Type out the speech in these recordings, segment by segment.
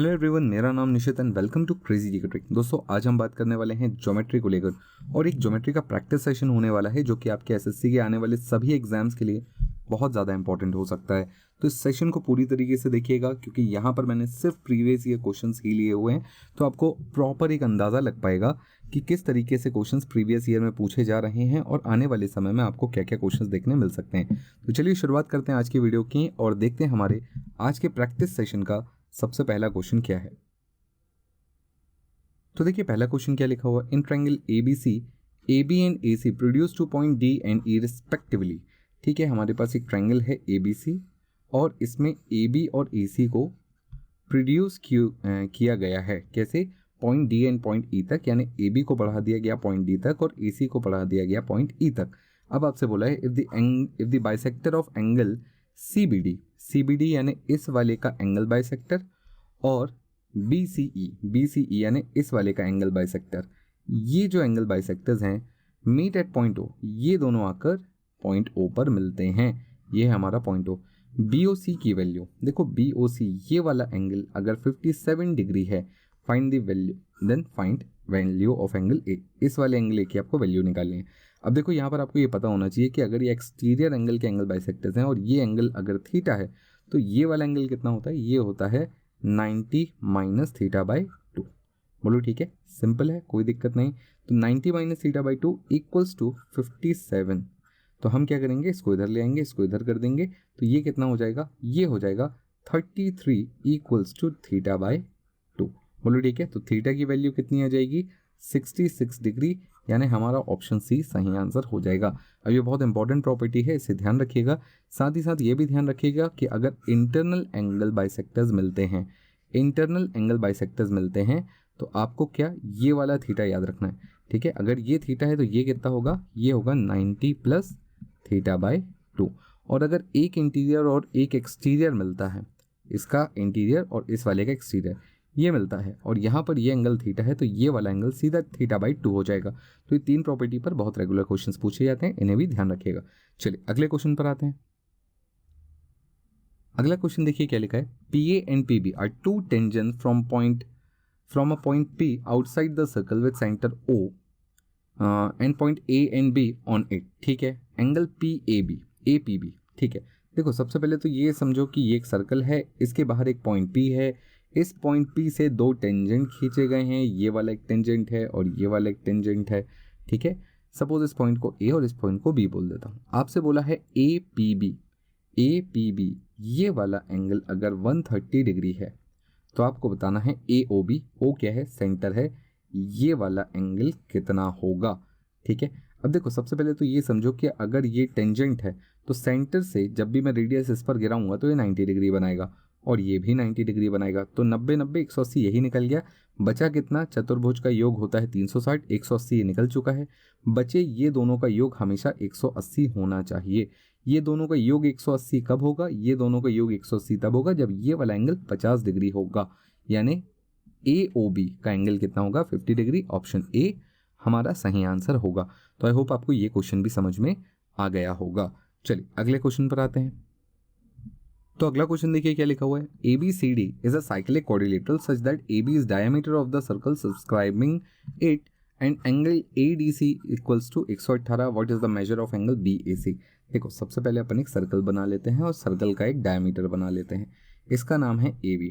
Hello everyone, मेरा नाम Nishit and welcome to crazy geometric. दोस्तों, आज हम बात करने वाले हैं ज्योमेट्री को लेकर और एक ज्योमेट्री का प्रैक्टिस सेशन होने वाला है जो कि आपके एसएससी के आने वाले सभी एग्जाम्स के लिए बहुत ज़्यादा इंपॉर्टेंट हो सकता है। तो इस सेशन को पूरी तरीके से देखिएगा क्योंकि यहाँ पर मैंने सिर्फ प्रीवियस ईयर क्वेश्चंस ही लिए हुए हैं, तो आपको प्रॉपर एक अंदाज़ा लग पाएगा कि किस तरीके से क्वेश्चंस प्रीवियस ईयर में पूछे जा रहे हैं और आने वाले समय में आपको क्या क्या क्वेश्चंस देखने मिल सकते हैं। तो चलिए शुरुआत करते हैं आज की वीडियो की और देखते हैं हमारे आज के प्रैक्टिस सेशन का सबसे पहला क्वेश्चन क्या है। तो देखिए पहला क्वेश्चन क्या लिखा हुआ, in triangle ABC AB and AC produce to point D and E respectively. ठीक है, हमारे पास एक ट्रायंगल है ABC और इसमें AB और AC को प्रोड्यूस किया गया है। कैसे? Point D and point E तक, यानी AB को बढ़ा दिया गया पॉइंट D तक और AC को बढ़ा दिया गया पॉइंट E तक। अब आपसे बोला है if the bisector of angle CBD यानी इस वाले का एंगल बाइसेक्टर और BCE यानी इस वाले का एंगल बाइसेक्टर, ये जो एंगल बाइसेक्टर्स हैं मीट एट पॉइंट O, ये दोनों आकर पॉइंट O पर मिलते हैं। ये है हमारा पॉइंट O। BOC की वैल्यू देखो, BOC ये वाला एंगल अगर 57 डिग्री है, find the value, then find value of angle A। इस वाले एंगल A की आपको वैल्यू निकालनी है। अब देखो यहाँ पर आपको ये पता होना चाहिए कि अगर ये एक्सटीरियर एंगल के एंगल बाइसेक्टर्स हैं और ये एंगल अगर थीटा है तो ये वाला एंगल कितना होता है? ये होता है 90 माइनस थीटा बाई 2। बोलो ठीक है, सिंपल है, कोई दिक्कत नहीं। तो 90 minus theta by 2 equals to 57। तो हम क्या करेंगे, इसको इधर ले आएंगे, इसको इधर कर देंगे, तो ये कितना हो जाएगा? ये हो जाएगा 33 इक्वल्स टू थीटा बाई 2। बोलो ठीक है, तो थीटा की वैल्यू कितनी आ जाएगी? 66 डिग्री, यानी हमारा ऑप्शन सी सही आंसर हो जाएगा। अब ये बहुत इंपॉर्टेंट प्रॉपर्टी है, इसे ध्यान रखिएगा। साथ ही साथ ये भी ध्यान रखिएगा कि अगर इंटरनल एंगल बाइसेक्टर्स मिलते हैं तो आपको क्या ये वाला थीटा याद रखना है। ठीक है, अगर ये थीटा है तो ये कितना होगा? ये होगा 90 प्लस थीटा बाई 2। और अगर एक इंटीरियर और एक एक्सटीरियर मिलता है, इसका इंटीरियर और इस वाले का एक्सटीरियर ये मिलता है और यहाँ पर ये एंगल थीटा है, तो ये वाला एंगल सीधा थीटा बाई 2 हो जाएगा। तो ये तीन प्रॉपर्टी पर बहुत रेगुलर क्वेश्चंस पूछे जाते हैं, इन्हें भी ध्यान रखिएगा। चलिए अगले क्वेश्चन पर आते हैं। अगला क्वेश्चन देखिए क्या लिखा है, PA and PB are two tangent from a point P outside the circle with centre O and point A and B on it. ठीक है, एंगल APB। ठीक है, देखो सबसे पहले तो ये समझो कि ये एक सर्कल है, इसके बाहर एक पॉइंट P है, इस पॉइंट P से दो टेंजेंट खींचे गए हैं, ये वाला एक टेंजेंट है और ये वाला एक टेंजेंट है। ठीक है, सपोज इस पॉइंट को A और इस पॉइंट को B बोल देता हूँ। आपसे बोला है APB ये वाला एंगल अगर 130 डिग्री है तो आपको बताना है AOB, O क्या है? सेंटर है, ये वाला एंगल कितना होगा। ठीक है, अब देखो सबसे पहले तो ये समझो कि अगर ये टेंजेंट है तो सेंटर से जब भी मैं रेडियस इस पर गिराऊंगा तो ये 90 डिग्री बनाएगा और ये भी 90 डिग्री बनाएगा। तो 90 180 यही निकल गया। बचा कितना? चतुर्भुज का योग होता है 360, 180 ये निकल चुका है। बचे ये दोनों का योग हमेशा 180 होना चाहिए। ये दोनों का योग 180 कब होगा? ये दोनों का योग 180 तब होगा जब ये वाला एंगल 50 डिग्री होगा, यानी AOB का एंगल कितना होगा? 50 डिग्री। ऑप्शन ए हमारा सही आंसर होगा। तो आई होप आपको ये क्वेश्चन भी समझ में आ गया होगा। चलिए अगले क्वेश्चन पर आते हैं। तो अगला क्वेश्चन देखिए क्या लिखा हुआ है, ABCD is a cyclic quadrilateral such that AB is diameter of the circle subscribing it and angle ADC equals to 118। What is the measure of angle BAC। देखो सबसे पहले अपन एक सर्कल बना लेते हैं और सर्कल का एक डायमीटर बना लेते हैं, इसका नाम है AB।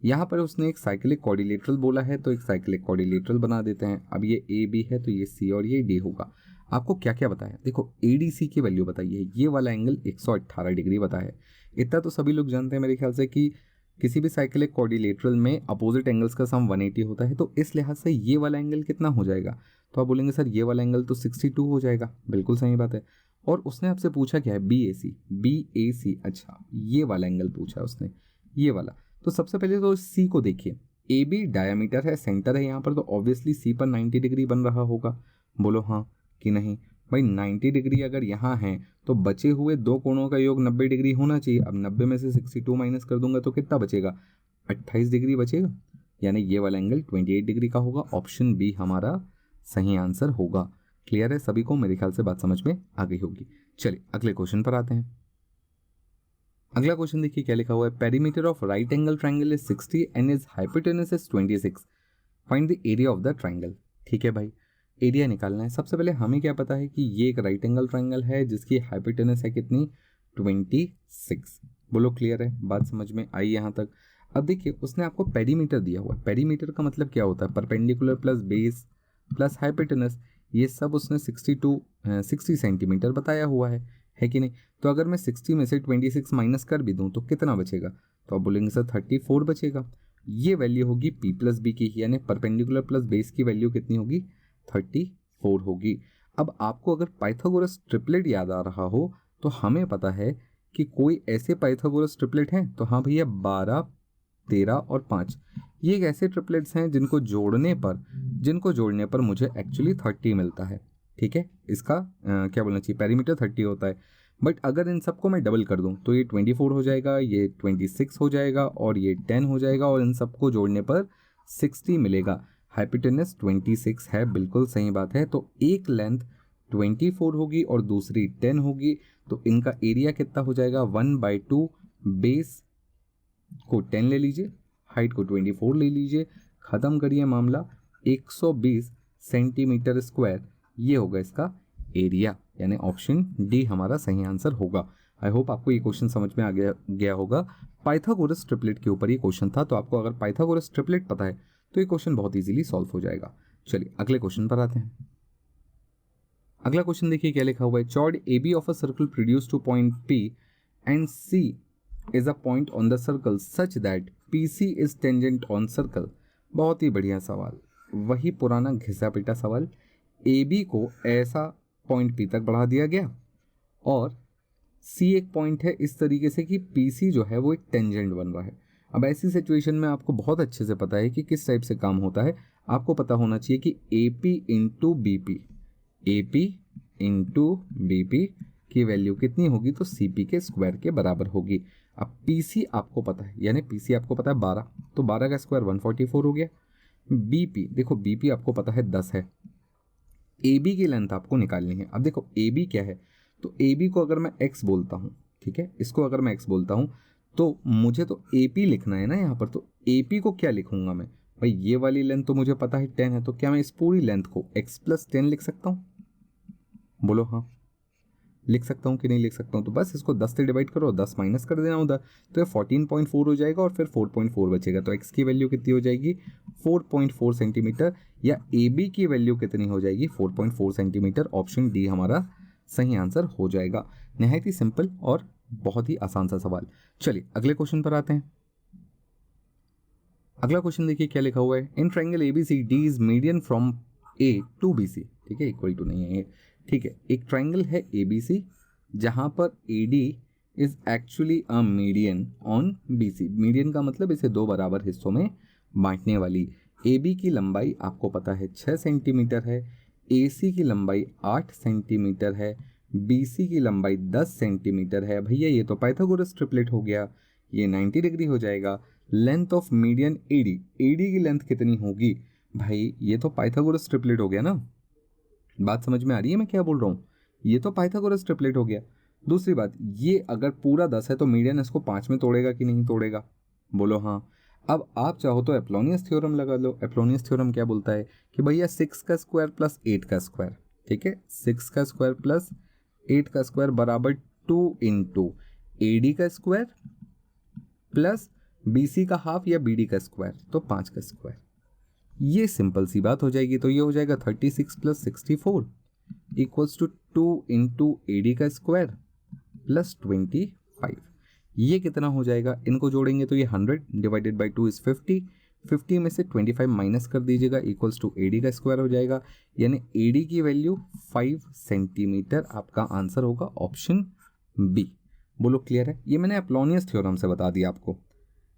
यहाँ पर उसने एक साइक्लिक क्वाड्रिलेटरल बोला है तो एक साइक्लिक क्वाड्रिलेटरल बना देते हैं। अब ये AB है तो ये C और ये D होगा। आपको क्या क्या बताया? देखो ADC की वैल्यू बताइए, ये वाला एंगल 118 डिग्री बताया है। इतना तो सभी लोग जानते हैं मेरे ख्याल से कि किसी भी साइक्लिक क्वाड्रिलेटरल में अपोजिट एंगल्स का सम 180 होता है, तो इस लिहाज से ये वाला एंगल कितना हो जाएगा? तो आप बोलेंगे सर ये वाला एंगल तो 62 हो जाएगा। बिल्कुल सही बात है। और उसने आपसे पूछा क्या है? BAC। अच्छा, ये वाला एंगल पूछा उसने, ये वाला। तो सबसे पहले तो C को देखिए, AB डायमीटर है, सेंटर है यहाँ पर, तो ऑब्वियसली C पर 90 डिग्री बन रहा होगा। बोलो हाँ कि नहीं? भाई 90 डिग्री अगर यहाँ है तो बचे हुए दो कोणों का योग 90 डिग्री होना चाहिए। अब 90 में से 62 माइनस कर दूंगा तो कितना बचेगा? 28 डिग्री बचेगा, यानी ये वाला एंगल 28 डिग्री का होगा। ऑप्शन बी हमारा सही आंसर होगा। क्लियर है सभी को? मेरे ख्याल से बात समझ में आ गई होगी। चलिए अगले क्वेश्चन पर आते हैं। अगला क्वेश्चन देखिए क्या लिखा हुआ है, perimeter of right angle triangle is 60 and is hypotenuse is 26, find the area of the triangle. ठीक है भाई, एरिया निकालना है। सबसे पहले हमें क्या पता है कि ये एक राइट एंगल ट्राइंगल है जिसकी हाइपोटेनस है कितनी, 26। बोलो क्लियर है, बात समझ में आई यहाँ तक। अब देखिए उसने आपको पेरीमीटर दिया हुआ है। पेरीमीटर का मतलब क्या होता है, perpendicular plus base plus hypotenuse, ये सब उसने 60 सेंटीमीटर बताया हुआ है कि नहीं। तो अगर मैं 60 में से 26 माइनस कर भी दूं तो कितना बचेगा, तो आप बोलेंगे सर 34 बचेगा। ये वैल्यू होगी पी प्लस बी की, यानी परपेंडिकुलर प्लस बेस की वैल्यू कितनी होगी, 34 होगी। अब आपको अगर पाइथागोरस ट्रिपलेट याद आ रहा हो तो हमें पता है कि कोई ऐसे पाइथागोरस ट्रिपलेट हैं, तो हाँ भैया 12, 13 और 5, ये एक ऐसे ट्रिपलेट्स हैं जिनको जोड़ने पर मुझे एक्चुअली 30 मिलता है। ठीक है, इसका क्या बोलना चाहिए, पेरीमीटर 30 होता है। बट अगर इन सबको मैं डबल कर दूं तो ये 24 हो जाएगा, ये 26 हो जाएगा और ये 10 हो जाएगा, और इन सबको जोड़ने पर 60 मिलेगा। हाइपोटेनस 26 है, बिल्कुल सही बात है। तो एक लेंथ 24 होगी और दूसरी 10 होगी, तो इनका एरिया कितना हो जाएगा, 1/2, बेस को 10 ले लीजिए, हाइट को 24 ले लीजिए, ख़त्म करिए मामला, 120 सेंटीमीटर स्क्वायर, ये होगा इसका एरिया, यानी ऑप्शन डी हमारा सही आंसर होगा। आई होप आपको ये क्वेश्चन समझ में आ गया होगा। पाइथागोरस ट्रिपलेट के ऊपर ये क्वेश्चन था, तो आपको अगर पाइथागोरस ट्रिपलेट पता है तो ये क्वेश्चन बहुत इजीली सॉल्व हो जाएगा। चलिए अगले क्वेश्चन पर आते हैं। अगला क्वेश्चन देखिए क्या लिखा हुआ है, chord A B of a circle produce to point P and C is a point on the circle such that P C is tangent on circle. बहुत ही बढ़िया सवाल, वही पुराना घिसा पिटा सवाल। ए बी को ऐसा पॉइंट पी तक बढ़ा दिया गया और सी एक पॉइंट है इस तरीके से कि पी सी जो है वो एक टेंजेंट बन रहा है। अब ऐसी सिचुएशन में आपको बहुत अच्छे से पता है कि किस टाइप से काम होता है। आपको पता होना चाहिए कि a p into b p, a p into b p की वैल्यू कितनी होगी, तो सी पी के स्क्वायर के बराबर होगी। अब पी सी आपको पता है, यानी पी सी आपको पता है 12, तो 12 का स्क्वायर 144 हो गया। बी पी देखो, बी पी आपको पता है 10 है। ए बी की लेंथ आपको निकालनी है। अब देखो ए बी क्या है, तो ए बी को अगर मैं एक्स बोलता हूँ, ठीक है, इसको अगर मैं एक्स बोलता हूँ तो मुझे तो ए पी लिखना है ना यहाँ पर। तो ए पी को क्या लिखूंगा मैं, भाई ये वाली लेंथ तो मुझे पता है 10 है, तो क्या मैं इस पूरी लेंथ को x + 10 लिख सकता हूँ, बोलो हाँ लिख सकता हूँ कि नहीं लिख सकता हूँ। तो बस इसको 10 से डिवाइड करो, 10 माइनस कर देना उधर, तो ये 14.4 हो जाएगा और फिर 4.4 बचेगा। तो x की वैल्यू कितनी हो जाएगी, 4.4 सेंटीमीटर, या ए बी की वैल्यू कितनी हो जाएगी, 4.4 सेंटीमीटर। ऑप्शन डी हमारा सही आंसर हो जाएगा। नहायत ही सिंपल और बहुत ही आसान सा सवाल। चलिए अगले क्वेश्चन पर आते हैं। अगला क्वेश्चन देखिए क्या लिखा हुआ है, in triangle a B c d is median from a to b सी। ठीक है, इक्वल टू नहीं है ये, ठीक है। एक ट्राइंगल है ए बी सी जहाँ पर a d is actually a median on b c. Median का मतलब इसे दो बराबर हिस्सों में बांटने वाली। ए बी की लंबाई आपको पता है 6 सेंटीमीटर है, ए सी की लंबाई 8 सेंटीमीटर है, बी सी की लंबाई 10 सेंटीमीटर है। भैया ये तो पाइथागोरस ट्रिपलेट हो गया, ये 90 डिग्री हो जाएगा। Length of median A D, A D की लेंथ कितनी होगी, भाई ये तो पाइथागोरस ट्रिपलेट हो गया ना। बात समझ में आ रही है मैं क्या बोल रहा हूँ, ये तो पाइथागोरस ट्रिपलेट हो गया। दूसरी बात, ये अगर पूरा 10 है तो मीडियन इसको 5 में तोड़ेगा कि नहीं तोड़ेगा, बोलो हाँ। अब आप चाहो तो एप्लोनियस थ्योरम लगा लो। एप्लोनियस थ्योरम क्या बोलता है कि भैया 6 का स्क्वायर प्लस 8 का स्क्वायर, ठीक है, 6 का स्क्वायर प्लस 8 का स्क्वायर बराबर 2 इंटू ए डी का स्क्वायर प्लस बी सी का हाफ या बी डी का स्क्वायर, तो 5 का स्क्वायर। ये सिंपल सी बात हो जाएगी। तो ये हो जाएगा 36 + 64 equals to 2 into A D का स्क्वायर प्लस 25। ये कितना हो जाएगा, इनको जोड़ेंगे तो ये 100 डिवाइडेड बाई 2 इज 50, 50 में से 25 माइनस कर दीजिएगा, इक्वल्स टू ए डी का स्क्वायर हो जाएगा, यानी ए डी की वैल्यू 5 सेंटीमीटर। आपका आंसर होगा ऑप्शन बी। बोलो क्लियर है, ये मैंने एप्लोनियस थ्योरम से बता दिया आपको,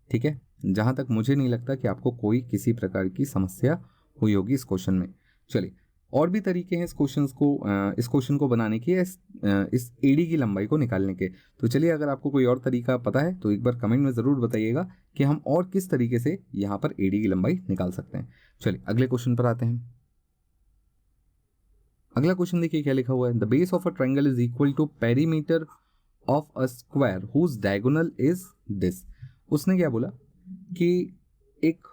ठीक है। जहाँ तक मुझे नहीं लगता कि आपको कोई किसी प्रकार की समस्या हुई होगी इस क्वेश्चन में। चलिए और भी तरीके हैं इस क्वेश्चन को बनाने के, इस एडी की लंबाई को निकालने के। तो चलिए अगर आपको कोई और तरीका पता है तो एक बार कमेंट में ज़रूर बताइएगा कि हम और किस तरीके से यहाँ पर एडी की लंबाई निकाल सकते हैं। चलिए अगले क्वेश्चन पर आते हैं। अगला क्वेश्चन देखिए क्या लिखा हुआ है, the base of a triangle is equal to perimeter of a square whose diagonal is this. उसने क्या बोला कि एक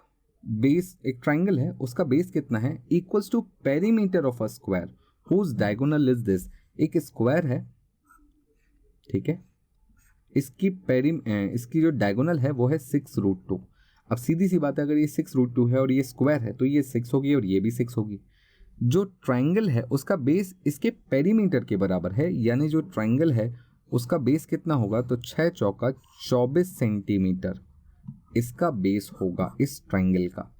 ट्राइंगल है, उसका बेस कितना है, equals to perimeter of a square whose diagonal is this. एक स्क्वायर है, ठीक है, इसकी जो डायगोनल है वो है 6√2। अब सीधी सी बात है, अगर ये 6√2 है और ये स्क्वायर है तो ये 6 होगी और ये भी 6 होगी। जो ट्राइंगल है उसका बेस इसके पेरीमीटर के बराबर है, यानी जो ट्राइंगल है उसका बेस कितना होगा, तो 6 चौका 24 सेंटीमीटर इसका बेस होगा इस ट्राइंगल का।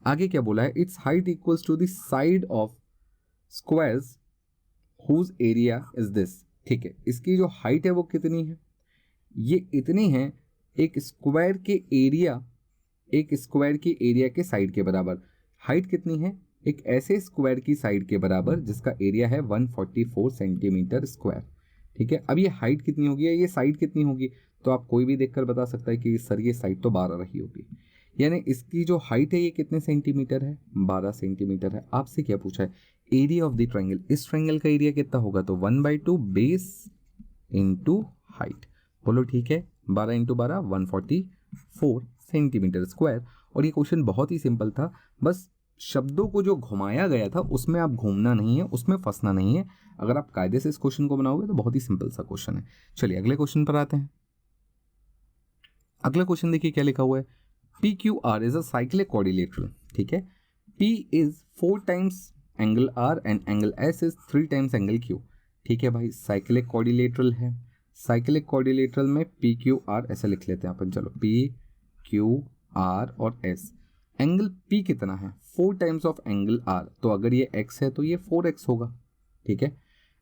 आगे क्या बोला है, it's height equals to the side of squares whose area is this. ठीक है, इसकी जो हाइट है वो कितनी है, ये इतनी है एक स्क्वायर के एरिया के साइड के बराबर। हाइट कितनी है, एक ऐसे स्क्वायर की साइड के बराबर जिसका एरिया है 144 सेंटीमीटर स्क्वायर। ठीक है, अब ये हाइट कितनी होगी या ये साइड कितनी होगी, तो आप कोई भी देखकर बता सकता है कि सर ये साइड तो 12 रही होगी। यानी इसकी जो हाइट है ये कितने सेंटीमीटर है, 12 सेंटीमीटर है। आपसे क्या पूछा है, एरिया ऑफ द ट्राइंगल, इस ट्राइंगल का एरिया कितना होगा, तो 1/2 बेस इंटू हाइट। बोलो ठीक है, 12 इंटू 12 144 सेंटीमीटर स्क्वायर। और ये क्वेश्चन बहुत ही सिंपल था, बस शब्दों को जो घुमाया गया था उसमें आप घूमना नहीं है, उसमें फंसना नहीं है। अगर आप कायदे से इस क्वेश्चन को बनाओगे तो बहुत ही सिंपल सा क्वेश्चन है। चलिए अगले क्वेश्चन पर आते हैं। अगला क्वेश्चन देखिए क्या लिखा हुआ है, P Q R is a cyclic quadrilateral. ठीक है, P is 4 times angle R and angle S is 3 times angle Q. ठीक है भाई, साइक्लिक क्वाड्रिलेटरल है। साइक्लिक क्वाड्रिलेटरल में पी क्यू आर ऐसे लिख लेते हैं अपन, चलो पी क्यू आर और एस। एंगल पी कितना है, 4 टाइम्स ऑफ एंगल आर, तो अगर ये एक्स है तो ये 4x होगा। ठीक है,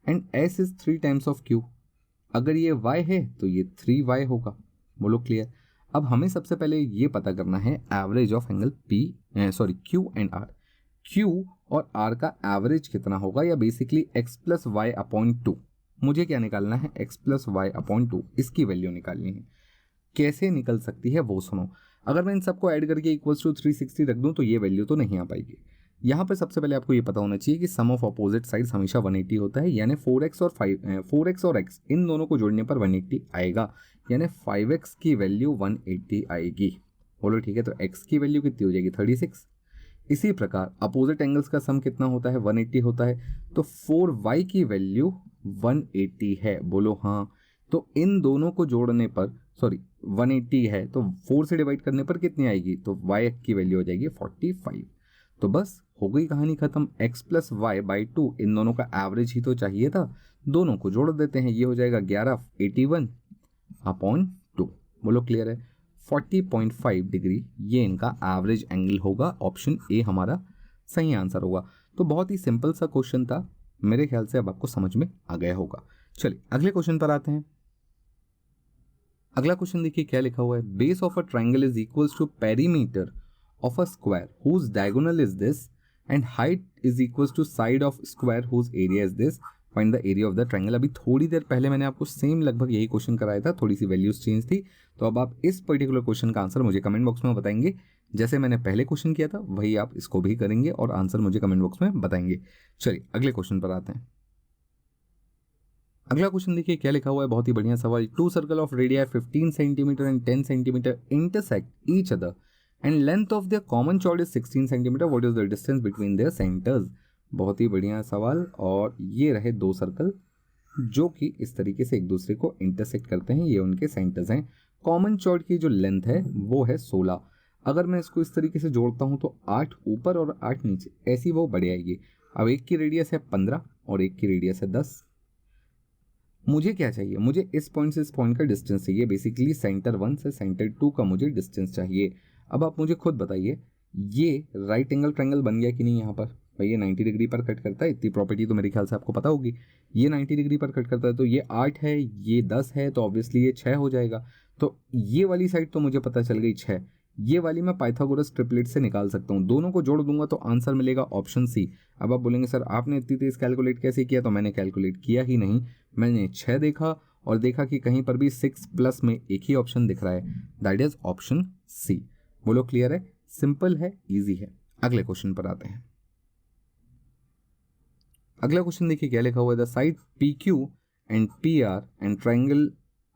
and S is 3 times of Q, अगर ये y है तो ये 3y होगा। बोलो क्लियर। अब हमें सबसे पहले ये पता करना है average of angle Q and R. Q और आर का एवरेज कितना होगा, या basically x plus y upon 2। मुझे क्या निकालना है, x प्लस वाई अपॉन 2, इसकी वैल्यू निकालनी है। कैसे निकल सकती है वो सुनो। अगर मैं इन सबको ऐड करके इक्वल्स टू 360 रख दूं तो ये वैल्यू तो नहीं आ पाएगी। यहाँ पर सबसे पहले आपको ये पता होना चाहिए कि सम ऑफ अपोजिट साइड्स हमेशा 180 होता है, यानी 4x और x इन दोनों को जोड़ने पर 180 आएगा, यानी 5x की वैल्यू 180 आएगी। बोलो ठीक है, तो x की वैल्यू कितनी हो जाएगी, 36। इसी प्रकार अपोजिट एंगल्स का सम कितना होता है, 180 होता है, तो 4y की वैल्यू 180 है। बोलो हाँ। तो इन दोनों को जोड़ने पर 180 है तो 4 से डिवाइड करने पर कितनी आएगी, तो y की वैल्यू हो जाएगी 45। तो बस हो गई कहानी खत्म। x प्लस वाई बाई 2, इन दोनों का एवरेज ही तो चाहिए था, दोनों को जोड़ देते हैं, ये हो जाएगा 1181 अपॉन 2। बोलो क्लियर है, 40.5 डिग्री ये इनका एवरेज एंगल होगा। ऑप्शन ए हमारा सही आंसर होगा। तो बहुत ही सिंपल सा क्वेश्चन था, मेरे ख्याल से अब आपको समझ में आ गया होगा। चलिए अगले क्वेश्चन पर आते हैं। अगला क्वेश्चन देखिए क्या लिखा हुआ है, base of a triangle is equals to perimeter of a square whose diagonal is this and height is equals to side of square whose area is this, find the area of the triangle. अभी थोड़ी देर पहले मैंने आपको same लगभग यही question कराया था, थोड़ी सी वैल्यूज चेंज थी। तो अब आप इस पर्टिकुलर क्वेश्चन का आंसर मुझे कमेंट बॉक्स में बताएंगे। जैसे मैंने पहले क्वेश्चन किया था वही आप इसको भी करेंगे और आंसर मुझे कमेंट बॉक्स में बताएंगे। चलिए अगले क्वेश्चन पर आते हैं। अगला क्वेश्चन देखिए क्या लिखा हुआ है, बहुत ही बढ़िया सवाल। 2 circle of radii 15 centimetre and 10 centimetre intersect each other and length of their common chord is 16 centimetre, what is the distance between their centres. बहुत ही बढ़िया सवाल। और ये रहे 2 सर्कल जो कि इस तरीके से एक दूसरे को इंटरसेक्ट करते हैं, ये उनके सेंटर्स हैं। कॉमन चॉर्ड की जो लेंथ है वो है 16। अगर मैं इसको इस तरीके से जोड़ता हूँ तो 8 ऊपर और 8 नीचे, ऐसी वो बढ़ आएगी। अब एक की रेडियस है 15 और एक की रेडियस है 10। मुझे क्या चाहिए, मुझे इस पॉइंट से इस पॉइंट का डिस्टेंस चाहिए, बेसिकली सेंटर 1 से सेंटर 2 का मुझे डिस्टेंस चाहिए। अब आप मुझे खुद बताइए, ये राइट एंगल ट्रायंगल बन गया कि नहीं। यहाँ पर भाई ये 90 डिग्री पर कट करता है, इतनी प्रॉपर्टी तो मेरे ख्याल से आपको पता होगी। ये 90 डिग्री पर कट करता है, तो ये 8 है, ये 10 है, तो ऑब्वियसली ये 6 हो जाएगा। तो ये वाली साइड तो मुझे पता चल गई 6, ये वाली मैं पाइथागोरस ट्रिपलेट से निकाल सकता हूँ। दोनों को जोड़ दूंगा तो आंसर मिलेगा ऑप्शन सी। अब आप बोलेंगे सर आपने इतनी तेज कैलकुलेट कैसे किया, तो मैंने कैलकुलेट किया ही नहीं, मैंने 6 देखा और देखा कि कहीं पर भी 6 प्लस में एक ही ऑप्शन दिख रहा है, दैट इज ऑप्शन सी। बोलो क्लियर है, सिंपल है, इजी है। अगले क्वेश्चन पर आते हैं। अगला क्वेश्चन देखिए क्या लिखा हुआ है, the side P Q and P R and triangle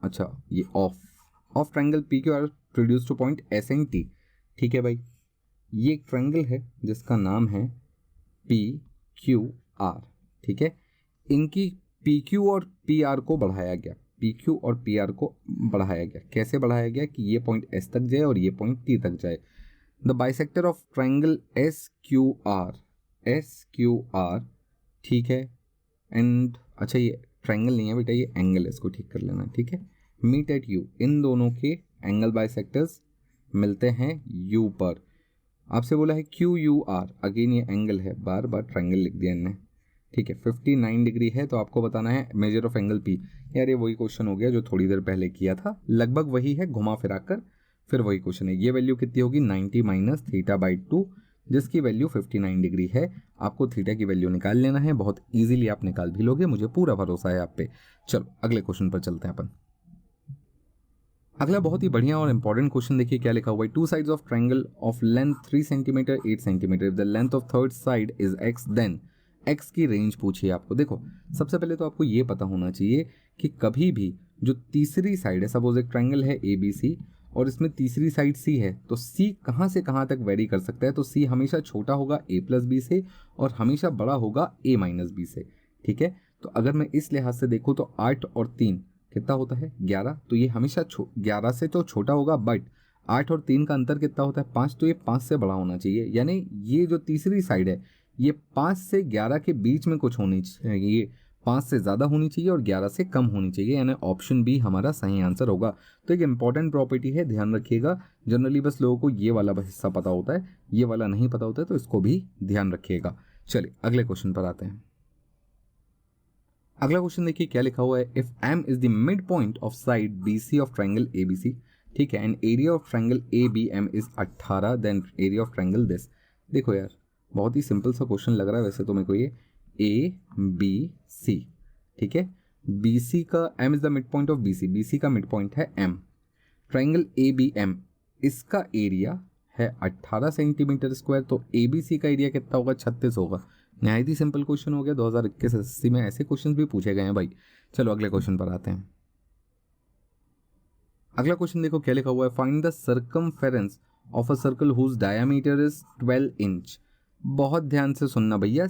अच्छा ये of triangle P Q are produce to point S and T. ठीक है भाई, ये एक ट्रायंगल है जिसका नाम है पी क्यू आर। ठीक है, इनकी पी क्यू और पी आर को बढ़ाया गया, पी क्यू और पी आर को बढ़ाया गया। कैसे बढ़ाया गया कि ये पॉइंट एस तक जाए और ये पॉइंट टी तक जाए। The bisector of triangle S Q R, ठीक है। एंड अच्छा ये ट्रायंगल नहीं है बेटा, ये एंगल है, इसको ठीक कर लेना। ठीक है, मीट एट यू, इन दोनों के एंगल बाइसेक्टर्स मिलते हैं यू पर। आपसे बोला है क्यू यू आर, अगेन ये एंगल है, बार बार ट्रायंगल लिख दिया इनने। ठीक है, 59 डिग्री है, तो आपको बताना है मेजर ऑफ एंगल पी। यार ये वही क्वेश्चन हो गया जो थोड़ी देर पहले किया था, लगभग वही है, घुमा फिरा कर फिर वही क्वेश्चन है। ये वैल्यू कितनी होगी 90 माइनस थीटा बाई 2, जिसकी वैल्यू 59 डिग्री है। आपको थीटा की वैल्यू निकाल लेना है, बहुत इजीली आप निकाल भी लोगे, मुझे पूरा भरोसा है आप पे। चलो अगले क्वेश्चन पर चलते हैं अपन। अगला बहुत ही बढ़िया और इंपॉर्टेंट क्वेश्चन देखिए क्या लिखा हुआ है। Two sides of triangle of length 3 centimetre 8 centimetre, if the length of third side is x, then x की रेंज पूछिए आपको। देखो सबसे पहले तो आपको ये पता होना चाहिए कि कभी भी जो तीसरी साइड है, सपोज एक ट्रायंगल है ए बी सी और इसमें तीसरी साइड सी है, तो सी कहाँ से कहाँ तक वेरी कर सकता है। तो सी हमेशा छोटा होगा ए प्लस बी से और हमेशा बड़ा होगा ए माइनस बी से। ठीक है, तो अगर मैं इस लिहाज से देखूँ तो 8 और 3 कितना होता है 11, तो ये हमेशा 11 से तो छोटा होगा, बट 8 और 3 का अंतर कितना होता है 5, तो ये 5 से बड़ा होना चाहिए। यानी ये जो तीसरी साइड है ये 5 से 11 के बीच में कुछ होनी चाहिए, 5 से ज़्यादा होनी चाहिए और 11 से कम होनी चाहिए, यानी ऑप्शन बी हमारा सही आंसर होगा। तो एक इंपॉर्टेंट प्रॉपर्टी है, ध्यान रखिएगा। जनरली बस लोगों को ये वाला हिस्सा पता होता है, ये वाला नहीं पता होता है, तो इसको भी ध्यान रखिएगा। चलिए अगले क्वेश्चन पर आते हैं। अगला क्वेश्चन देखिए क्या लिखा हुआ है। If M is the mid point of side B C of triangle A B C, ठीक है, and area of triangle A B M is 18, then area of triangle this. देखो यार बहुत ही सिंपल सा क्वेश्चन लग रहा है वैसे तो मेरे को, ये ए बी सी, ठीक है, बी सी का M is the mid point of B C, B C का मिड पॉइंट है M, triangle A B M, इसका एरिया है 18 सेंटीमीटर स्क्वायर, तो ए बी सी का एरिया कितना होगा 36 होगा। नहायत ही सिंपल क्वेश्चन हो गया, 2021-80 में ऐसे क्वेश्चन भी पूछे गए हैं भाई। चलो अगले क्वेश्चन पर आते हैं। अगला क्वेश्चन देखो क्या लिखा हुआ है। Find the circumference of a circle whose diameter is 12 inch. बहुत ध्यान से सुनना भैया,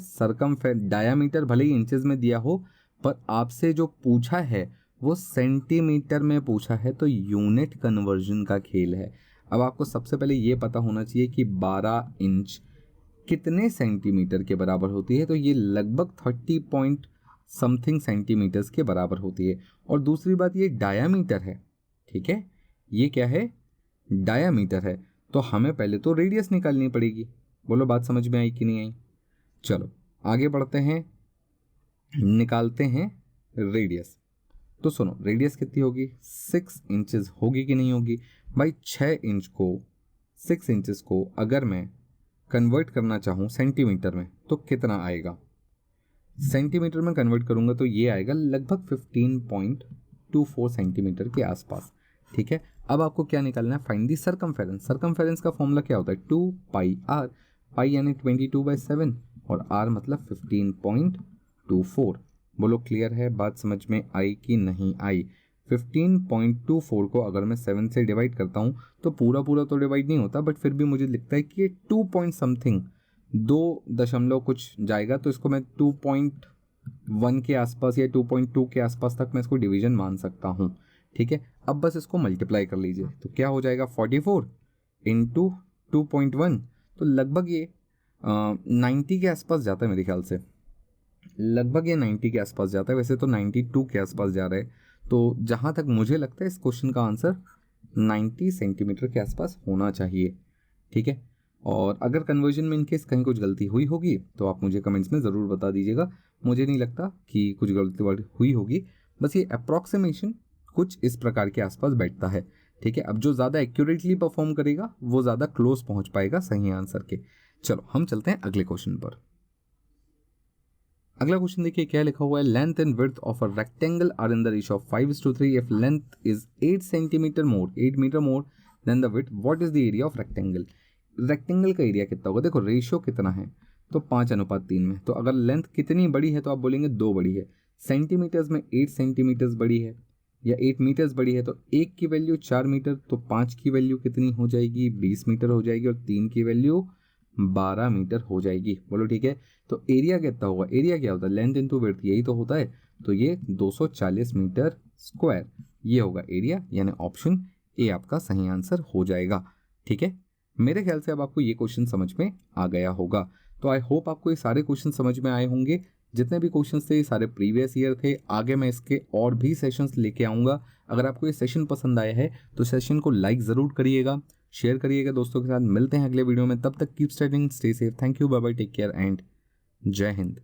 डायामीटर भले ही इंचेस में दिया हो पर आपसे जो पूछा है वो सेंटीमीटर में पूछा है, तो यूनिट कन्वर्जन का खेल है। अब आपको सबसे पहले ये पता होना चाहिए कि 12 इंच कितने सेंटीमीटर के बराबर होती है, तो ये लगभग 30 पॉइंट समथिंग सेंटीमीटर्स के बराबर होती है। और दूसरी बात ये डायामीटर है, ठीक है, ये क्या है डायामीटर है, तो हमें पहले तो रेडियस निकालनी पड़ेगी। बोलो बात समझ में आई कि नहीं आई। चलो आगे बढ़ते हैं, निकालते हैं रेडियस। तो सुनो रेडियस कितनी होगी 6 इंचेस होगी कि नहीं होगी भाई। 6 इंच को 6 इंचेस को अगर मैं कन्वर्ट करना चाहूँ सेंटीमीटर में तो कितना आएगा, सेंटीमीटर में कन्वर्ट करूँगा तो ये आएगा लगभग 15.24 सेंटीमीटर के आसपास। ठीक है, अब आपको क्या निकालना है, फाइंड दी सर्कमफेरेंस। सर्कमफेरेंस का फॉर्मूला क्या होता है 2 पाई आर, पाई यानी 22/7 और आर मतलब 15.24। बोलो क्लियर है, बात समझ में आई कि नहीं आई। 15.24 को अगर मैं 7 से डिवाइड करता हूँ तो पूरा पूरा तो डिवाइड नहीं होता, बट फिर भी मुझे लिखता है कि ये 2 पॉइंट समथिंग 2 दशमलव कुछ जाएगा, तो इसको मैं 2.1 के आसपास या 2.2 के आसपास तक मैं इसको डिवीजन मान सकता हूँ। ठीक है, अब बस इसको मल्टीप्लाई कर लीजिए तो क्या हो जाएगा 44 इंटू 2.1, तो लगभग ये 90 के आसपास जाता है मेरे ख्याल से, लगभग ये 90 के आसपास जाता है। वैसे तो 92 के आसपास जा रहा है, तो जहाँ तक मुझे लगता है इस क्वेश्चन का आंसर 90 सेंटीमीटर के आसपास होना चाहिए। ठीक है, और अगर कन्वर्जन में इनकेस कहीं कुछ गलती हुई होगी तो आप मुझे कमेंट्स में ज़रूर बता दीजिएगा। मुझे नहीं लगता कि कुछ गलती हुई होगी, बस ये अप्रॉक्सीमेशन कुछ इस प्रकार के आसपास बैठता है। ठीक है, अब जो ज़्यादा एक्यूरेटली परफॉर्म करेगा वो ज़्यादा क्लोज पहुँच पाएगा सही आंसर के। चलो हम चलते हैं अगले क्वेश्चन पर। अगला क्वेश्चन देखिए क्या लिखा हुआ है। Length and width of a rectangle are in the ratio of 5:3 if length is 8 centimetre more 8 metre more than the width, what is the area of rectangle. Rectangle का एरिया कितना होगा, देखो रेशियो कितना है तो 5:3 में, तो अगर लेंथ कितनी बड़ी है तो आप बोलेंगे 2 बड़ी है, सेंटीमीटर्स में 8 सेंटीमीटर्स बड़ी है, या 8 मीटर्स बड़ी है, तो 1 की वैल्यू 4 मीटर, तो 5 की वैल्यू कितनी हो जाएगी, 20 मीटर हो जाएगी, और 3 की वैल्यू 12 मीटर हो जाएगी। बोलो ठीक है। तो एरिया कितना होगा, एरिया क्या होता है, लेंथ इंटू विड्थ, यही तो होता है। तो ये 240 मीटर स्क्वायर, ये होगा एरिया, यानी ऑप्शन ए आपका सही आंसर हो जाएगा। ठीक है, मेरे ख्याल से अब आपको ये क्वेश्चन समझ में आ गया होगा। तो आई होप आपको ये सारे क्वेश्चन समझ में आए होंगे। जितने भी क्वेश्चन थे सारे प्रीवियस ईयर थे। आगे मैं इसके और भी सेशंस लेके आऊँगा। अगर आपको ये सेशन पसंद आया है तो सेशन को लाइक ज़रूर करिएगा, शेयर करिएगा दोस्तों के साथ। मिलते हैं अगले वीडियो में, तब तक keep studying, stay safe, thank you, bye bye, take care and जय हिंद।